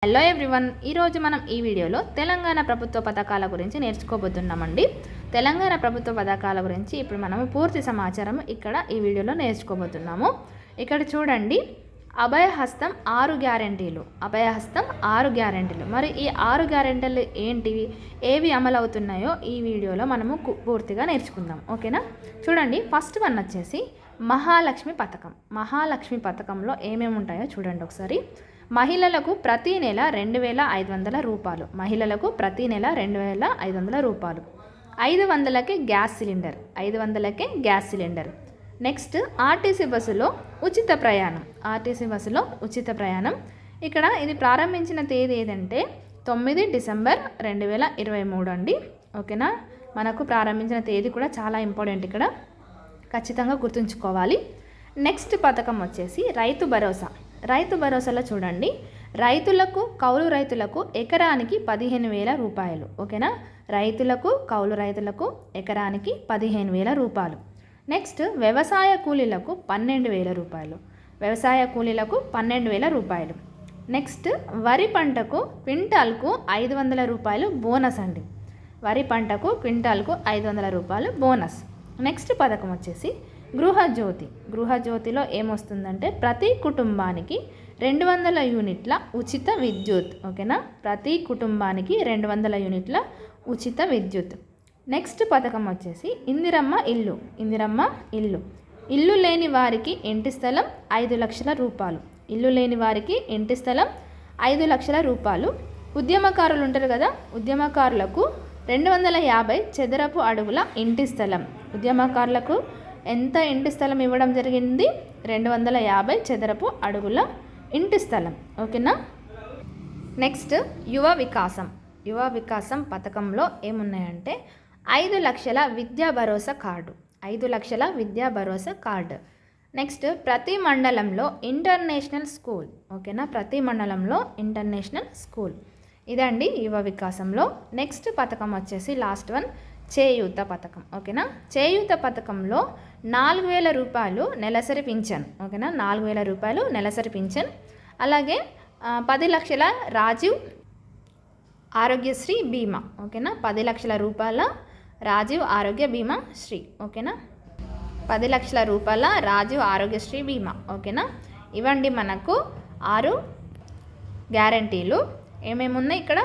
Hello everyone, ఈరోజు మనం ఈ వీడియోలో తెలంగాణ ప్రభుత్వ పథకాల గురించి నేర్చుకోబోతున్నామండి. తెలంగాణ ప్రభుత్వ పథకాల గురించి ఇప్పుడు మనము పూర్తి సమాచారం ఇక్కడ ఈ వీడియోలో నేర్చుకోబోతున్నాము. ఇక్కడ చూడండి, అభయహస్తం 6 గ్యారెంటీలు. అభయహస్తం 6 గ్యారెంటీలు. మరి ఈ 6 గ్యారెంటీలు ఏంటివి, ఏవి అమలు అవుతున్నాయో ఈ వీడియోలో మనము పూర్తిగా నేర్చుకుందాం. ఓకేనా? చూడండి, ఫస్ట్ వన్ వచ్చేసి మహాలక్ష్మి పథకం. మహాలక్ష్మి పథకంలో ఏమేమి ఉంటాయో చూడండి ఒకసారి. మహిళలకు ప్రతి నెల 2,500 రూపాయలు. మహిళలకు ప్రతి నెల 2,500 రూపాయలు. 500కే గ్యాస్ సిలిండర్. 500కే గ్యాస్ సిలిండర్. నెక్స్ట్, ఆర్టీసీ బస్సులో ఉచిత ప్రయాణం. ఆర్టీసీ బస్సులో ఉచిత ప్రయాణం. ఇక్కడ ఇది ప్రారంభించిన తేదీ ఏదంటే 9 డిసెంబర్ 2023 అండి. ఓకేనా? మనకు ప్రారంభించిన తేదీ కూడా చాలా ఇంపార్టెంట్, ఇక్కడ ఖచ్చితంగా గుర్తుంచుకోవాలి. నెక్స్ట్ పథకం వచ్చేసి రైతు భరోసా. రైతు భరోసాలో చూడండి, రైతులకు, కౌలు రైతులకు ఎకరానికి 15,000 రూపాయలు. ఓకేనా? రైతులకు, కౌలు రైతులకు ఎకరానికి 15,000 రూపాయలు. నెక్స్ట్, వ్యవసాయ కూలీలకు 12,000 రూపాయలు. వ్యవసాయ కూలీలకు 12,000 రూపాయలు. నెక్స్ట్, వరి పంటకు క్వింటాల్కు 500 రూపాయలు బోనస్ అండి. వరి పంటకు క్వింటాల్కు 500 రూపాయలు బోనస్. నెక్స్ట్ పథకం వచ్చేసి గృహజ్యోతి. గృహజ్యోతిలో ఏమొస్తుందంటే ప్రతి కుటుంబానికి 200 యూనిట్ల ఉచిత విద్యుత్. ఓకేనా? ప్రతి కుటుంబానికి 200 యూనిట్ల ఉచిత విద్యుత్. నెక్స్ట్ పథకం వచ్చేసి ఇందిరమ్మ ఇల్లు. ఇందిరమ్మ ఇల్లు. ఇల్లు లేని వారికి ఇంటి స్థలం 5 లక్షల రూపాయలు. ఇల్లు లేని వారికి ఇంటి స్థలం 5 లక్షల రూపాయలు. ఉద్యమకారులు ఉంటారు కదా, ఉద్యమకారులకు 250 చదరపు అడుగుల ఇంటి స్థలం. ఉద్యమకారులకు ఎంత ఇంటి స్థలం ఇవ్వడం జరిగింది? 250 చదరపు అడుగుల ఇంటి స్థలం. ఓకేనా? నెక్స్ట్, యువ వికాసం. యువ వికాసం పథకంలో ఏమున్నాయంటే 5 లక్షల విద్యా భరోసా కార్డు. 5 లక్షల విద్యా భరోసా కార్డు. నెక్స్ట్, ప్రతి మండలంలో ఇంటర్నేషనల్ స్కూల్. ఓకేనా? ప్రతి మండలంలో ఇంటర్నేషనల్ స్కూల్. ఇదండి యువ వికాసంలో. నెక్స్ట్ పథకం వచ్చేసి లాస్ట్ వన్, చేయూత పథకం. ఓకేనా? చేయూత పథకంలో 4,000 రూపాయలు నెలసరి పింఛన్. ఓకేనా? 4,000 రూపాయలు నెలసరి పింఛన్. అలాగే 10 లక్షల రాజీవ్ ఆరోగ్యశ్రీ బీమా. ఓకేనా? 10 లక్షల రూపాయల రాజీవ్ ఆరోగ్య బీమా శ్రీ. ఓకేనా? 10 లక్షల రూపాయల రాజీవ్ ఆరోగ్యశ్రీ బీమా. ఓకేనా? ఇవ్వండి మనకు 6 గ్యారంటీలు. ఏమేమి ఉన్నాయి ఇక్కడ?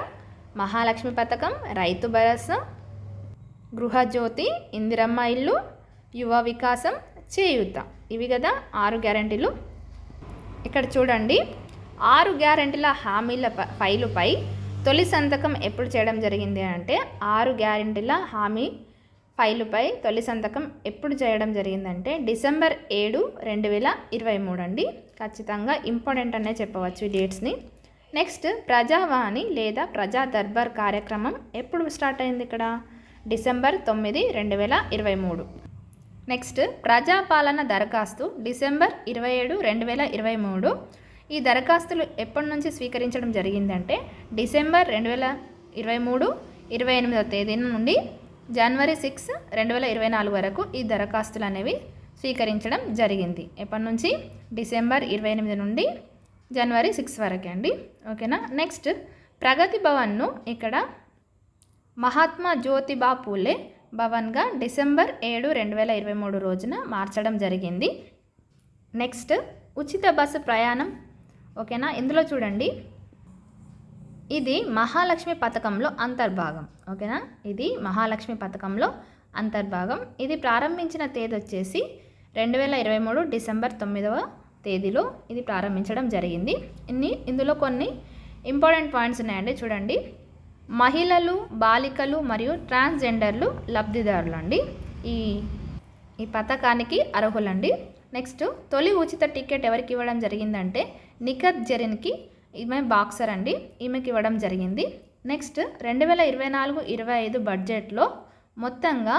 మహాలక్ష్మి పథకం, రైతు భరోసా, గృహజ్యోతి, ఇందిరమ్మ ఇల్లు, యువ వికాసం, చేయూత. ఇవి కదా 6 గ్యారంటీలు. ఇక్కడ చూడండి, 6 గ్యారంటీల హామీల ఫైలుపై తొలి సంతకం ఎప్పుడు చేయడం జరిగింది అంటే 6 గ్యారంటీల హామీ ఫైలుపై తొలి సంతకం ఎప్పుడు చేయడం జరిగిందంటే డిసెంబర్ 7, 2023 అండి. ఖచ్చితంగా ఇంపార్టెంట్ అనే చెప్పవచ్చు ఈ డేట్స్ని. నెక్స్ట్, ప్రజావాణి లేదా ప్రజా దర్బార్ కార్యక్రమం ఎప్పుడు స్టార్ట్ అయింది? ఇక్కడ డిసెంబర్ 9, 2023. నెక్స్ట్, ప్రజాపాలన దరఖాస్తు డిసెంబర్ 27, 2023. ఈ దరఖాస్తులు ఎప్పటి నుంచి స్వీకరించడం జరిగిందంటే డిసెంబర్ 2023, 28వ తేదీ నుండి జనవరి 6, 2024 వరకు ఈ దరఖాస్తులు అనేవి స్వీకరించడం జరిగింది. ఎప్పటి నుంచి? డిసెంబర్ 28 నుండి జనవరి 6 వరకే అండి. ఓకేనా? నెక్స్ట్, ప్రగతి భవన్ను ఇక్కడ మహాత్మా జ్యోతిబా పూలే భవన్గా డిసెంబర్ 7, 2023 రోజున మార్చడం జరిగింది. నెక్స్ట్, ఉచిత బస్సు ప్రయాణం. ఓకేనా? ఇందులో చూడండి, ఇది మహాలక్ష్మి పథకంలో అంతర్భాగం. ఓకేనా? ఇది మహాలక్ష్మి పథకంలో అంతర్భాగం. ఇది ప్రారంభించిన తేదీ వచ్చేసి 2023 డిసెంబర్ 9వ తేదీలో ఇది ప్రారంభించడం జరిగింది. ఇందులో కొన్ని ఇంపార్టెంట్ పాయింట్స్ ఉన్నాయండి. చూడండి, మహిళలు, బాలికలు మరియు ట్రాన్స్జెండర్లు లబ్ధిదారులు అండి ఈ పథకానికి అర్హులండి. నెక్స్ట్, తొలి ఉచిత టికెట్ ఎవరికి ఇవ్వడం జరిగిందంటే నిఖత్ జరీన్కి. ఈమె బాక్సర్ అండి, ఈమెకి ఇవ్వడం జరిగింది. నెక్స్ట్, 2024-25 బడ్జెట్లో మొత్తంగా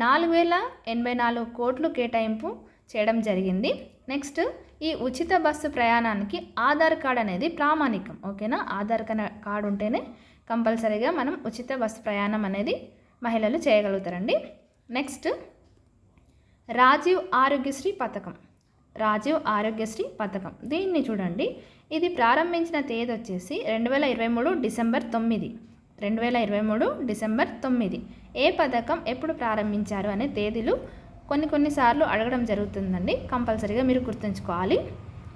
4,084 కోట్లు కేటాయింపు చేయడం జరిగింది. నెక్స్ట్, ఈ ఉచిత బస్సు ప్రయాణానికి ఆధార్ కార్డ్ అనేది ప్రామాణికం. ఓకేనా? ఆధార్ కార్డు ఉంటేనే కంపల్సరీగా మనం ఉచిత బస్సు ప్రయాణం అనేది మహిళలు చేయగలుగుతారండి. నెక్స్ట్, రాజీవ్ ఆరోగ్యశ్రీ పథకం. రాజీవ్ ఆరోగ్యశ్రీ పథకం దీన్ని చూడండి, ఇది ప్రారంభించిన తేదీ వచ్చేసి 2023 డిసెంబర్ 9. 2023 డిసెంబర్ 9. ఏ పథకం ఎప్పుడు ప్రారంభించారు అనే తేదీలు కొన్నిసార్లు అడగడం జరుగుతుందండి. కంపల్సరీగా మీరు గుర్తుంచుకోవాలి.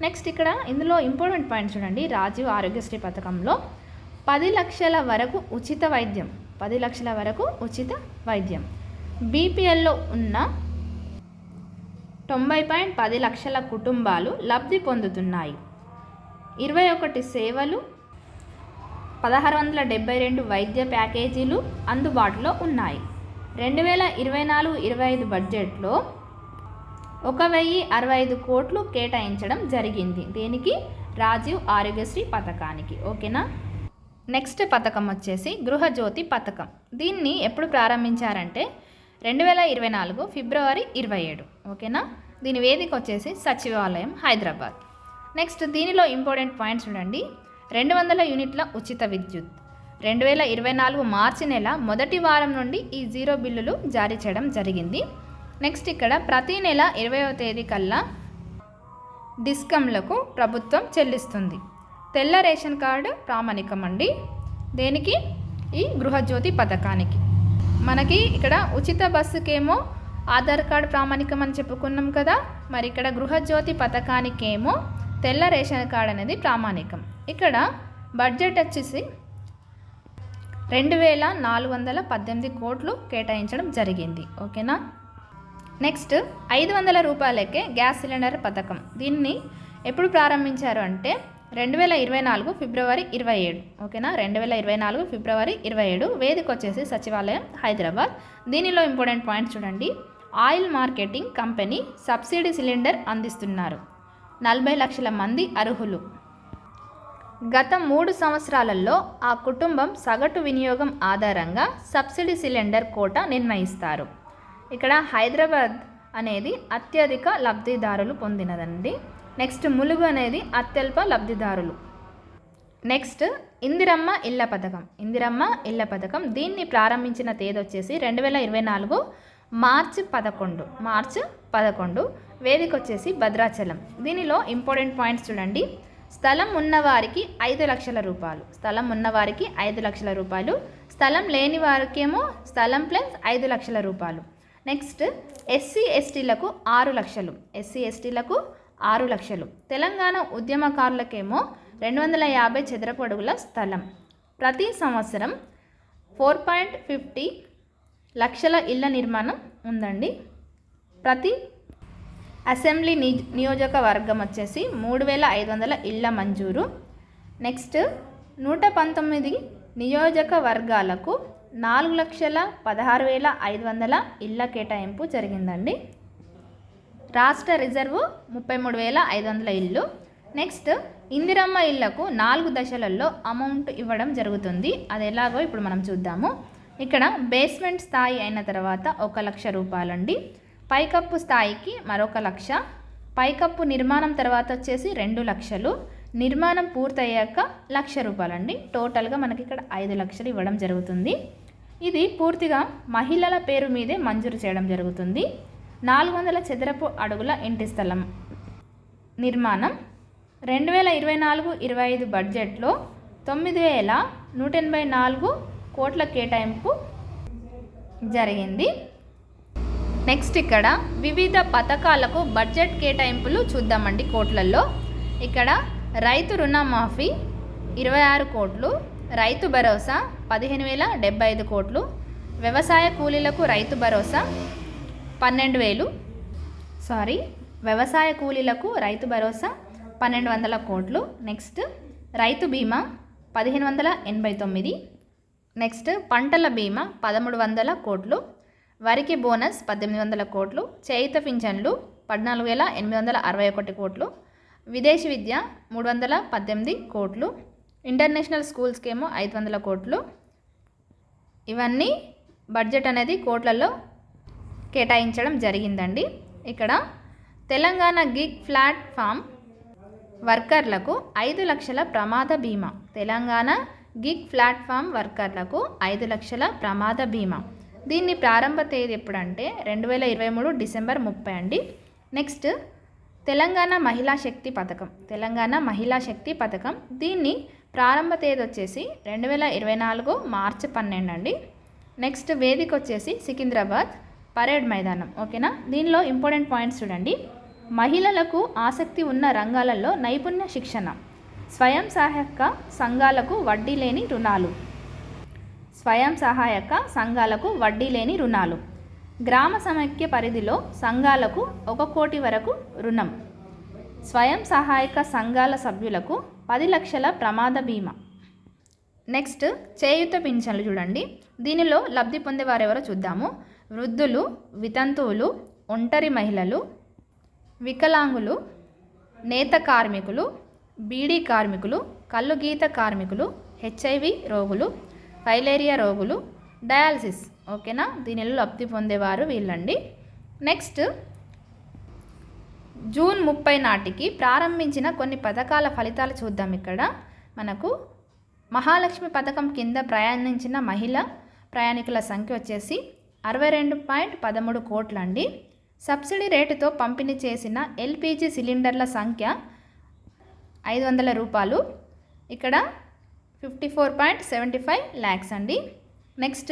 నెక్స్ట్ ఇక్కడ ఇందులో ఇంపార్టెంట్ పాయింట్ చూడండి. రాజీవ్ ఆరోగ్యశ్రీ పథకంలో 10 లక్షల వరకు ఉచిత వైద్యం, 10 లక్షల వరకు ఉచిత వైద్యం. బీపీఎల్లో ఉన్న 90.10 లక్షల కుటుంబాలు లబ్ధి పొందుతున్నాయి. 21 సేవలు, 1672 వైద్య ప్యాకేజీలు అందుబాటులో ఉన్నాయి. 2024-25 బడ్జెట్లో 1065 కోట్లు కేటాయించడం జరిగింది. దీనికి రాజీవ్ ఆరోగ్యశ్రీ పథకానికి. ఓకేనా. నెక్స్ట్ పథకం వచ్చేసి గృహజ్యోతి పథకం. దీన్ని ఎప్పుడు ప్రారంభించారంటే 2024 ఫిబ్రవరి 27. ఓకేనా. దీని వేదిక వచ్చేసి సచివాలయం, హైదరాబాద్. నెక్స్ట్ దీనిలో ఇంపార్టెంట్ పాయింట్స్ చూడండి. 200 యూనిట్ల ఉచిత విద్యుత్. 2024 మార్చి నెల మొదటి వారం నుండి ఈ 0 బిల్లులు జారీ చేయడం జరిగింది. నెక్స్ట్ ఇక్కడ ప్రతి నెల 20వ తేదీ కల్లా డిస్కంలకు ప్రభుత్వం చెల్లిస్తుంది. తెల్ల రేషన్ కార్డు ప్రామాణికం అండి. దేనికి? ఈ గృహజ్యోతి పథకానికి. మనకి ఇక్కడ ఉచిత బస్సుకేమో ఆధార్ కార్డు ప్రామాణికం అని చెప్పుకున్నాం కదా. మరి ఇక్కడ గృహజ్యోతి పథకానికేమో తెల్ల రేషన్ కార్డు అనేది ప్రామాణికం. ఇక్కడ బడ్జెట్ వచ్చేసి 2418 కోట్లు కేటాయించడం జరిగింది. ఓకేనా. నెక్స్ట్ 500 రూపాయలకే గ్యాస్ సిలిండర్ పథకం. దీన్ని ఎప్పుడు ప్రారంభించారు అంటే 2024 ఫిబ్రవరి 27. ఓకేనా. 2024 ఫిబ్రవరి 27. వేదిక వచ్చేసి సచివాలయం, హైదరాబాద్. దీనిలో ఇంపార్టెంట్ పాయింట్స్ చూడండి. Oil marketing company subsidy cylinder అందిస్తున్నారు. 40 లక్షల మంది అర్హులు. గత 3 సంవత్సరాలలో ఆ కుటుంబం సగటు వినియోగం ఆధారంగా సబ్సిడీ సిలిండర్ కోటా నిర్ణయిస్తారు. ఇక్కడ హైదరాబాద్ అనేది అత్యధిక లబ్ధిదారులు పొందినదండి. నెక్స్ట్ ములుగు అనేది అత్యల్ప లబ్ధిదారులు. నెక్స్ట్ ఇందిరమ్మ ఇళ్ల పథకం. ఇందిరమ్మ ఇళ్ల పథకం దీన్ని ప్రారంభించిన తేదీ వచ్చేసి 2024 మార్చి 11. వేదిక వచ్చేసి భద్రాచలం. దీనిలో ఇంపార్టెంట్ పాయింట్స్ చూడండి. స్థలం ఉన్నవారికి 5 లక్షల రూపాయలు. స్థలం ఉన్నవారికి 5 లక్షల రూపాయలు. స్థలం లేని వారికేమో స్థలం ప్లస్ 5 లక్షల రూపాయలు. నెక్స్ట్ ఎస్సీ ఎస్టీలకు 6 లక్షలు. ఎస్సీ ఎస్టీలకు 6 లక్షలు. తెలంగాణ ఉద్యమకారులకేమో 250 చదరపు అడుగుల స్థలం. ప్రతి సంవత్సరం 4.50 లక్షల ఇళ్ల నిర్మాణం ఉందండి. ప్రతి అసెంబ్లీ నియోజకవర్గం వచ్చేసి 3500 ఇళ్ల మంజూరు. నెక్స్ట్ 119 నియోజకవర్గాలకు 4,16,500 ఇళ్ల కేటాయింపు జరిగిందండి. రాష్ట్ర రిజర్వు 33,500 ఇళ్ళు. నెక్స్ట్ ఇందిరమ్మ ఇళ్లకు 4 దశలలో అమౌంట్ ఇవ్వడం జరుగుతుంది. అది ఎలాగో ఇప్పుడు మనం చూద్దాము. ఇక్కడ బేస్మెంట్ స్థాయి అయిన తర్వాత 1 లక్ష రూపాయలండి. పైకప్పు స్థాయికి మరొక 1 లక్ష. పైకప్పు నిర్మాణం తర్వాత వచ్చేసి 2 లక్షలు. నిర్మాణం పూర్తయ్యాక 1 లక్ష రూపాయలండి. టోటల్గా మనకి ఇక్కడ 5 లక్షలు ఇవ్వడం జరుగుతుంది. ఇది పూర్తిగా మహిళల పేరు మీదే మంజూరు చేయడం జరుగుతుంది. 400 చదరపు అడుగుల ఇంటి స్థలం నిర్మాణం 2024-25 బడ్జెట్లో 9,184 కోట్ల కేటాయింపు జరిగింది. నెక్స్ట్ ఇక్కడ వివిధ పథకాలకు బడ్జెట్ కేటాయింపులు చూద్దామండి కోట్లలో. ఇక్కడ రైతు రుణమాఫీ 26 కోట్లు. రైతు భరోసా 15,075 కోట్లు. వ్యవసాయ కూలీలకు రైతు భరోసా 12,000. వ్యవసాయ కూలీలకు రైతు భరోసా 1,200 కోట్లు. నెక్స్ట్ రైతు బీమా 1,589. నెక్స్ట్ పంటల బీమా 1,300 కోట్లు. వరికి బోనస్ 1,800 కోట్లు. చేయుత పింఛన్లు 14,861 కోట్లు. విదేశీ విద్య 318 కోట్లు. ఇంటర్నేషనల్ స్కూల్స్కేమో 500 కోట్లు. ఇవన్నీ బడ్జెట్ అనేది కోట్లలో కేటాయించడం జరిగిందండి. ఇక్కడ తెలంగాణ గిగ్ ప్లాట్ఫామ్ వర్కర్లకు 5 లక్షల ప్రమాద బీమా. తెలంగాణ గిగ్ ప్లాట్ఫామ్ వర్కర్లకు 5 లక్షల ప్రమాద బీమా. దీన్ని ప్రారంభ తేదీ ఎప్పుడంటే 2023 డిసెంబర్ 30 అండి. నెక్స్ట్ తెలంగాణ మహిళా శక్తి పథకం, తెలంగాణ మహిళా శక్తి పథకం. దీన్ని ప్రారంభ తేదీ వచ్చేసి 2024 మార్చి 12 అండి. నెక్స్ట్ వేదిక వచ్చేసి సికింద్రాబాద్ పరేడ్ మైదానం. ఓకేనా. దీనిలో ఇంపార్టెంట్ పాయింట్స్ చూడండి. మహిళలకు ఆసక్తి ఉన్న రంగాలలో నైపుణ్య శిక్షణ, స్వయం సహాయక సంఘాలకు వడ్డీ లేని రుణాలు, స్వయం సహాయక సంఘాలకు వడ్డీ లేని రుణాలు, గ్రామ సమైక్య పరిధిలో సంఘాలకు 1 కోటి వరకు రుణం, స్వయం సహాయక సంఘాల సభ్యులకు 10 లక్షల ప్రమాద బీమా. నెక్స్ట్ చేయూత పింఛన్లు చూడండి. దీనిలో లబ్ధి పొందేవారెవరో చూద్దాము. వృద్ధులు, వితంతువులు, ఒంటరి మహిళలు, వికలాంగులు, నేత కార్మికులు, బీడీ కార్మికులు, కళ్ళు గీత కార్మికులు, HIV రోగులు, ఫైలేరియా రోగులు, డయాలసిస్. ఓకేనా. దీనిలో లబ్ధి పొందేవారు వీళ్ళండి. నెక్స్ట్ జూన్ 30 నాటికి ప్రారంభించిన కొన్ని పథకాల ఫలితాలు చూద్దాం. ఇక్కడ మనకు మహాలక్ష్మి పథకం కింద ప్రయాణించిన మహిళా ప్రయాణికుల సంఖ్య వచ్చేసి 62.13 కోట్లు అండి. సబ్సిడీ రేటుతో పంపిణీ చేసిన LPG సిలిండర్ల సంఖ్య 500 రూపాయలు. ఇక్కడ 54.75 lakhs అండి. నెక్స్ట్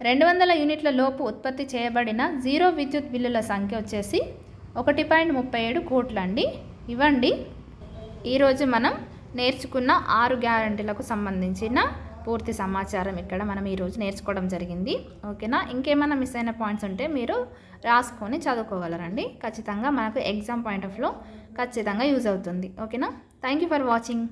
200 యూనిట్ల లోపు ఉత్పత్తి చేయబడిన జీరో విద్యుత్ బిల్లుల సంఖ్య వచ్చేసి 1.37 కోట్లు అండి. ఇవ్వండి ఈరోజు మనం నేర్చుకున్న 6 గ్యారంటీలకు సంబంధించిన పూర్తి సమాచారం ఇక్కడ మనం ఈరోజు నేర్చుకోవడం జరిగింది. ఓకేనా. ఇంకేమైనా మిస్ అయిన పాయింట్స్ ఉంటే మీరు రాసుకొని చదువుకోగలరండి. ఖచ్చితంగా మనకు ఎగ్జామ్ పాయింట్ ఆఫ్ లో ఖచ్చితంగా యూజ్ అవుతుంది. ఓకేనా. Thank you for watching.